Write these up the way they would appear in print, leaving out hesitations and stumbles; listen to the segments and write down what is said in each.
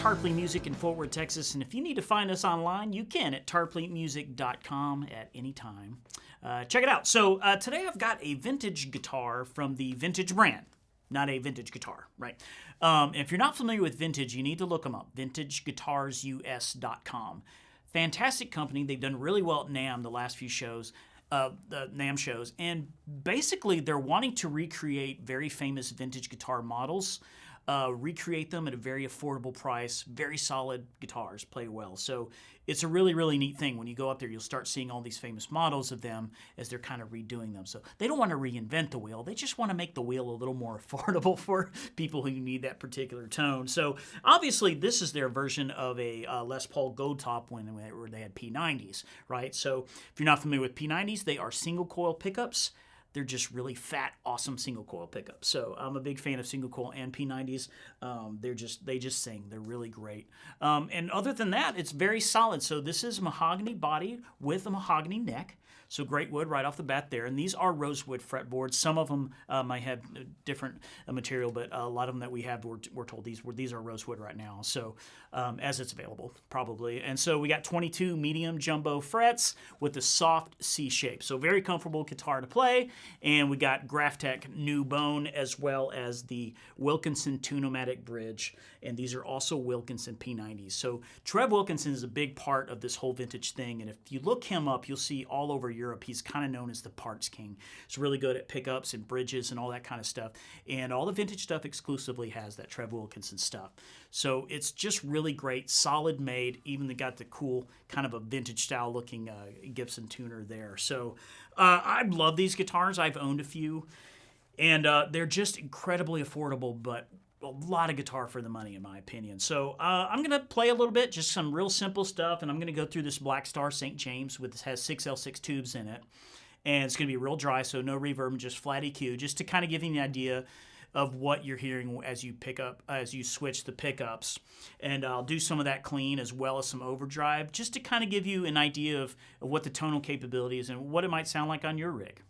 Tarpley Music in Fort Worth, Texas, and if you need to find us online, you can at tarpleymusic.com at any time. Check it out. So today I've got a vintage guitar from the Vintage brand. Not a vintage guitar, right? If you're not familiar with Vintage, you need to look them up, vintageguitarsus.com. Fantastic company. They've done really well at NAMM the last few shows. The NAMM shows, and basically they're wanting to recreate very famous vintage guitar models, recreate them at a very affordable price, very solid guitars, play well. So it's a really, really neat thing. When you go up there, you'll start seeing all these famous models of them as they're kind of redoing them. So they don't want to reinvent the wheel. They just want to make the wheel a little more affordable for people who need that particular tone. So obviously this is their version of a Les Paul Gold Top when they had P90s, right? So if you're not familiar with P90s, they are single coil pickups. They're just really fat, awesome single coil pickups. So I'm a big fan of single coil and P90s. They just sing. They're really great. And other than that, it's very solid. So this is mahogany body with a mahogany neck. So great wood right off the bat there. And these are rosewood fretboards. Some of them might have different material, but a lot of them that we have, we're told these are rosewood right now. So as it's available, probably. And so we got 22 medium jumbo frets with the soft C shape. So very comfortable guitar to play. And we got Graphtec new bone as well as the Wilkinson Tune-O-Matic bridge. And these are also Wilkinson P90s. So Trev Wilkinson is a big part of this whole vintage thing. And if you look him up, you'll see all over Europe, he's kind of known as the parts king. He's really good at pickups and bridges and all that kind of stuff. And all the vintage stuff exclusively has that Trev Wilkinson stuff. So it's just really great, solid made. Even they got the cool kind of a vintage style looking Gibson tuner there. So I love these guitars. I've owned a few. And they're just incredibly affordable, but a lot of guitar for the money, in my opinion. So I'm going to play a little bit, just some real simple stuff, and I'm going to go through this Black Star St. James, which has 6L6 tubes in it. And it's going to be real dry, so no reverb, just flat EQ, just to kind of give you an idea of what you're hearing as you switch the pickups. And I'll do some of that clean as well as some overdrive, just to kind of give you an idea of what the tonal capability is and what it might sound like on your rig.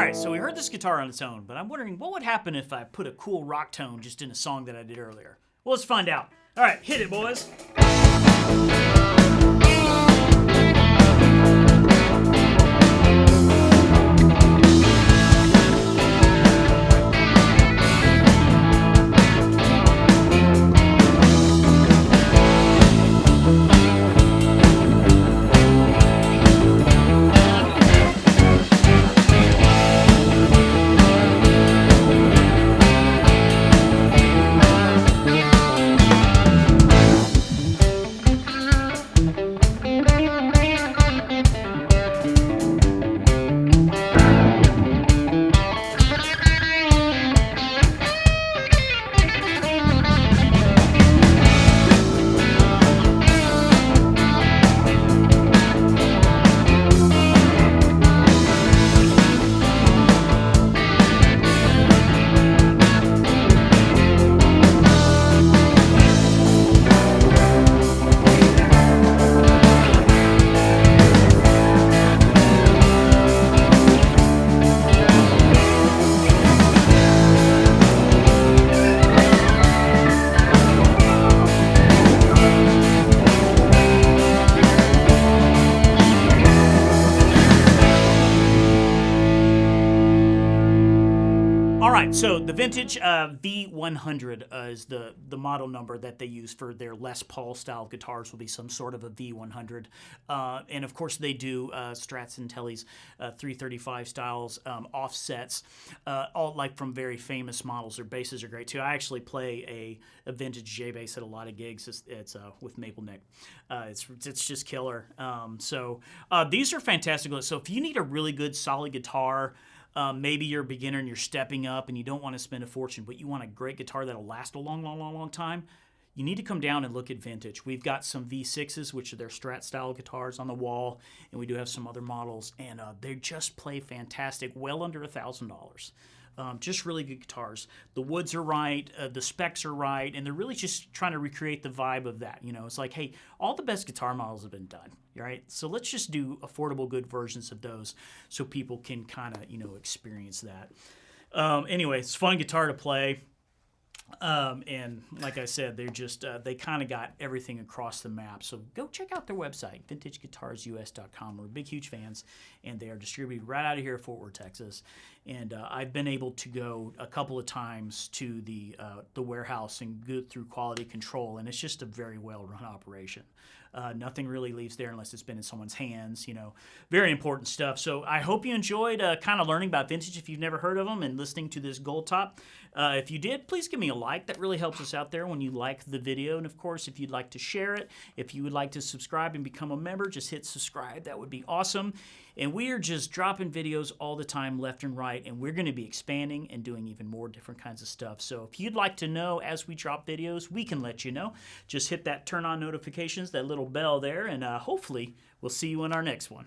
right, so we heard this guitar on its own, but I'm wondering what would happen if I put a cool rock tone just in a song that I did earlier. Well, let's find out. All right, hit it, boys. So the vintage V100 is the model number that they use for their Les Paul style guitars. Will be some sort of a V100, and of course they do Strats and Tellys 335 styles, offsets, all like from very famous models. Their basses are great too. I actually play a vintage J bass at a lot of gigs. It's with Maple Neck. It's just killer. So these are fantastic. So if you need a really good solid guitar. Maybe you're a beginner and you're stepping up and you don't want to spend a fortune, but you want a great guitar that'll last a long time, you need to come down and look at vintage. We've got some V6s, which are their Strat style guitars on the wall, and we do have some other models, and they just play fantastic, well under $1,000. Just really good guitars. The woods are right, the specs are right, and they're really just trying to recreate the vibe of that. You know, it's like, hey, all the best guitar models have been done, right? So let's just do affordable, good versions of those so people can kind of, experience that. Anyway, it's a fun guitar to play. And like I said, they're just, they kind of got everything across the map. So go check out their website, vintageguitarsus.com. We're big, huge fans, and they are distributed right out of here in Fort Worth, Texas. And I've been able to go a couple of times to the warehouse and go through quality control, and it's just a very well-run operation. Nothing really leaves there unless it's been in someone's hands, very important stuff. So I hope you enjoyed kind of learning about vintage if you've never heard of them and listening to this Gold Top. If you did, please give me a like. That really helps us out there when you like the video. And of course, if you'd like to share it, if you would like to subscribe and become a member, just hit subscribe. That would be awesome. And we are just dropping videos all the time, left and right, and we're going to be expanding and doing even more different kinds of stuff. So if you'd like to know as we drop videos, we can let you know. Just hit that turn on notifications, that little bell there, and hopefully we'll see you in our next one.